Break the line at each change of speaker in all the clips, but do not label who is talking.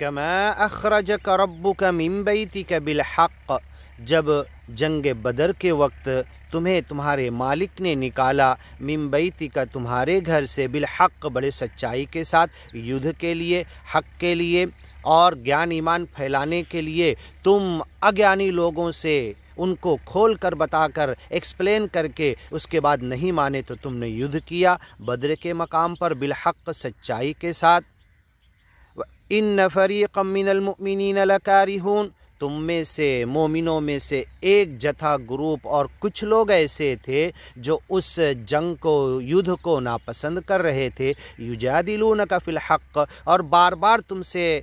کما اخرجک ربک من بیتک بالحق، جب جنگ بدر کے وقت تمہیں تمہارے مالک نے نکالا من بیتک تمہارے گھر سے بالحق بڑے سچائی کے ساتھ، یدھ کے لیے، حق کے لیے اور گیان ایمان پھیلانے کے لیے، تم اگیانی لوگوں سے ان کو کھول کر بتا کر ایکسپلین کر کے اس کے بعد نہیں مانے تو تم نے یدھ کیا بدر کے مقام پر بالحق سچائی کے ساتھ۔ ان فریقا من المؤمنین لکارہون، تم میں سے مومنوں میں سے ایک جتھا گروپ اور کچھ لوگ ایسے تھے جو اس جنگ کو، یدھ کو ناپسند کر رہے تھے، یجادلونک فی الحق، اور بار بار تم سے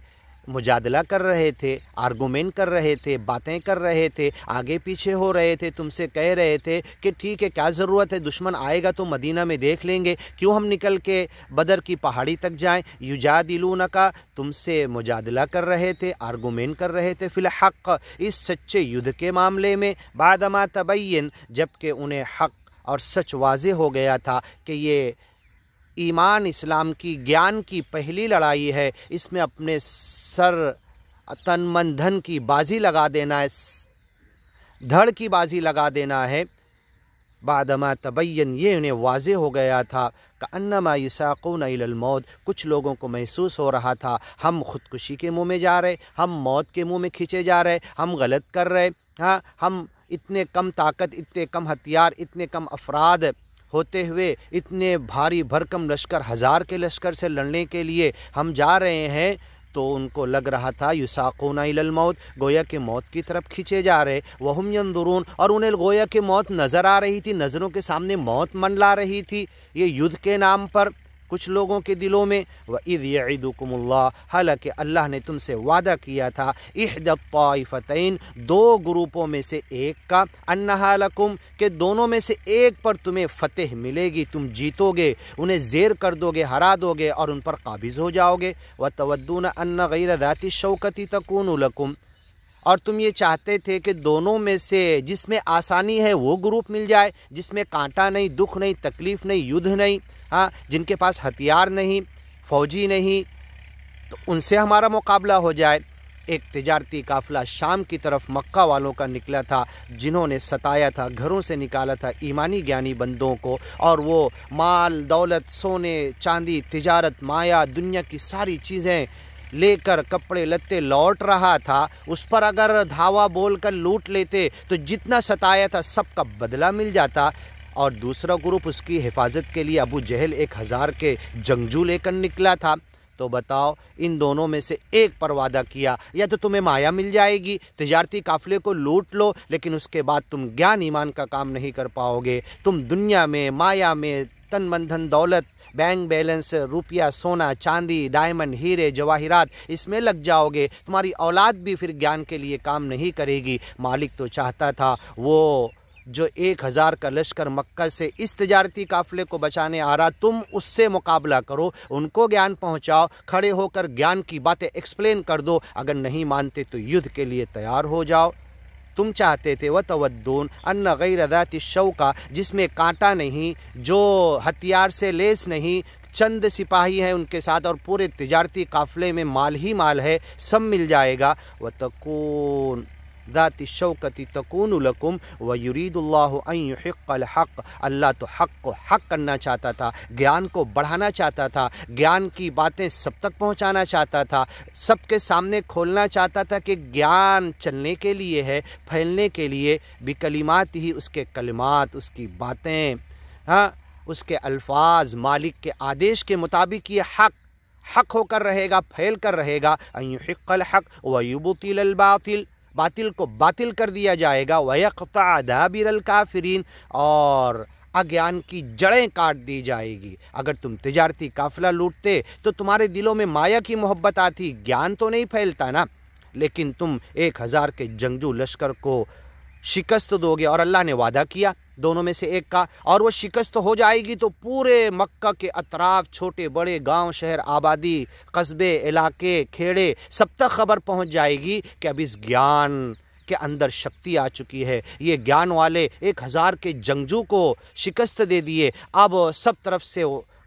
مجادلہ کر رہے تھے، آرگومنٹ کر رہے تھے، باتیں کر رہے تھے، آگے پیچھے ہو رہے تھے، تم سے کہہ رہے تھے کہ ٹھیک ہے کیا ضرورت ہے، دشمن آئے گا تو مدینہ میں دیکھ لیں گے، کیوں ہم نکل کے بدر کی پہاڑی تک جائیں۔ یجادلونکا، تم سے مجادلہ کر رہے تھے، آرگومنٹ کر رہے تھے، فی الحق، اس سچے یدھ کے معاملے میں، بعدما تبین، جبکہ انہیں حق اور سچ واضح ہو گیا تھا کہ یہ ایمان اسلام کی، گیان کی پہلی لڑائی ہے، اس میں اپنے سر تن من دھن کی بازی لگا دینا ہے، دھڑ کی بازی لگا دینا ہے۔ بعدما تبین، یہ انہیں واضح ہو گیا تھا، کأنما یساقون الی الموت، کچھ لوگوں کو محسوس ہو رہا تھا ہم خودکشی کے منہ میں جا رہے، ہم موت کے منہ میں کھینچے جا رہے، ہم غلط کر رہے، ہاں ہم اتنے کم طاقت، اتنے کم ہتھیار، اتنے کم افراد ہوتے ہوئے اتنے بھاری بھرکم لشکر، ہزار کے لشکر سے لڑنے کے لیے ہم جا رہے ہیں، تو ان کو لگ رہا تھا یساقون الی الموت، گویا کہ موت کی طرف کھینچے جا رہے، وہم ینظرون، اور انہیں گویا کہ موت نظر آ رہی تھی، نظروں کے سامنے موت منڈلا رہی تھی، یہ یدھ کے نام پر کچھ لوگوں کے دلوں میں۔ وَإِذْ يَعِدُكُمُ اللَّهُ، حالانکہ اللہ نے تم سے وعدہ کیا تھا، احدى الطائفتین، دو گروپوں میں سے ایک کا، انہا لکم، کہ دونوں میں سے ایک پر تمہیں فتح ملے گی، تم جیتو گے، انہیں زیر کر دو گے، ہرا دو گے اور ان پر قابض ہو جاؤ گے۔ وَتَوَدُّونَ أَنَّ غَيْرَ ذَاتِ الشَّوْكَةِ تَكُونُ لَكُمْ، اور تم یہ چاہتے تھے کہ دونوں میں سے جس میں آسانی ہے وہ گروپ مل جائے، جس میں کانٹا نہیں، دکھ نہیں، تکلیف نہیں، یدھ نہیں، ہاں جن کے پاس ہتھیار نہیں، فوجی نہیں، تو ان سے ہمارا مقابلہ ہو جائے۔ ایک تجارتی قافلہ شام کی طرف مکہ والوں کا نکلا تھا، جنہوں نے ستایا تھا، گھروں سے نکالا تھا ایمانی گیانی بندوں کو، اور وہ مال دولت، سونے چاندی، تجارت، مایا، دنیا کی ساری چیزیں لے کر کپڑے لتے لوٹ رہا تھا، اس پر اگر دھاوا بول کر لوٹ لیتے تو جتنا ستایا تھا سب کا بدلہ مل جاتا۔ اور دوسرا گروپ اس کی حفاظت کے لیے ابو جہل 1000 کے جنگجو لے کر نکلا تھا۔ تو بتاؤ ان دونوں میں سے ایک پر وعدہ کیا، یا تو تمہیں مایا مل جائے گی، تجارتی قافلے کو لوٹ لو، لیکن اس کے بعد تم گیان ایمان کا کام نہیں کر پاؤ گے، تم دنیا میں، مایا میں، تن من دھن دولت، بینک بیلنس، روپیہ، سونا چاندی، ڈائمنڈ، ہیرے جواہرات، اس میں لگ جاؤ گے، تمہاری اولاد بھی پھر گیان کے لیے کام نہیں کرے گی۔ مالک تو چاہتا تھا وہ جو 1000 کا لشکر مکہ سے اس تجارتی قافلے کو بچانے آ رہا، تم اس سے مقابلہ کرو، ان کو گیان پہنچاؤ، کھڑے ہو کر گیان کی باتیں ایکسپلین کر دو، اگر نہیں مانتے تو یدھ کے لیے تیار ہو جاؤ۔ تم چاہتے تھے وَتَوَدُّونَ أَنَّ غَيْرَ ذَاتِ الشَّوْكَةِ، جس میں کانٹا نہیں، جو ہتھیار سے لیس نہیں، چند سپاہی ہیں ان کے ساتھ اور پورے تجارتی قافلے میں مال ہی مال ہے، سب مل جائے گا۔ وَتَكُونَ ذات الشوکتی تکون لکم ویرید اللہ ان یحق الحق، اللہ تو حق کو حق کرنا چاہتا تھا، گیان کو بڑھانا چاہتا تھا، گیان کی باتیں سب تک پہنچانا چاہتا تھا، سب کے سامنے کھولنا چاہتا تھا کہ گیان چلنے کے لیے ہے، پھیلنے کے لیے، بکلمات ہی، اس کے کلمات، اس کی باتیں، ہاں اس کے الفاظ، مالک کے آدیش کے مطابق یہ حق ہو کر رہے گا، پھیل کر رہے گا۔ ان یحق الحق ویبطل الباطل، باطل کو باطل کر دیا جائے گا، وَيَقْطَعَ دَابِرَ الْكَافِرِينَ، اور اگیان کی جڑیں کاٹ دی جائے گی۔ اگر تم تجارتی قافلہ لوٹتے تو تمہارے دلوں میں مایا کی محبت آتی، گیان تو نہیں پھیلتا نا، لیکن تم 1000 کے جنگجو لشکر کو شکست دو گے، اور اللہ نے وعدہ کیا دونوں میں سے ایک کا، اور وہ شکست ہو جائے گی تو پورے مکہ کے اطراف چھوٹے بڑے گاؤں شہر آبادی قصبے علاقے کھیڑے سب تک خبر پہنچ جائے گی کہ اب اس گیان کے اندر شکتی آ چکی ہے، یہ گیان والے 1000 کے جنگجو کو شکست دے دیے، اب سب طرف سے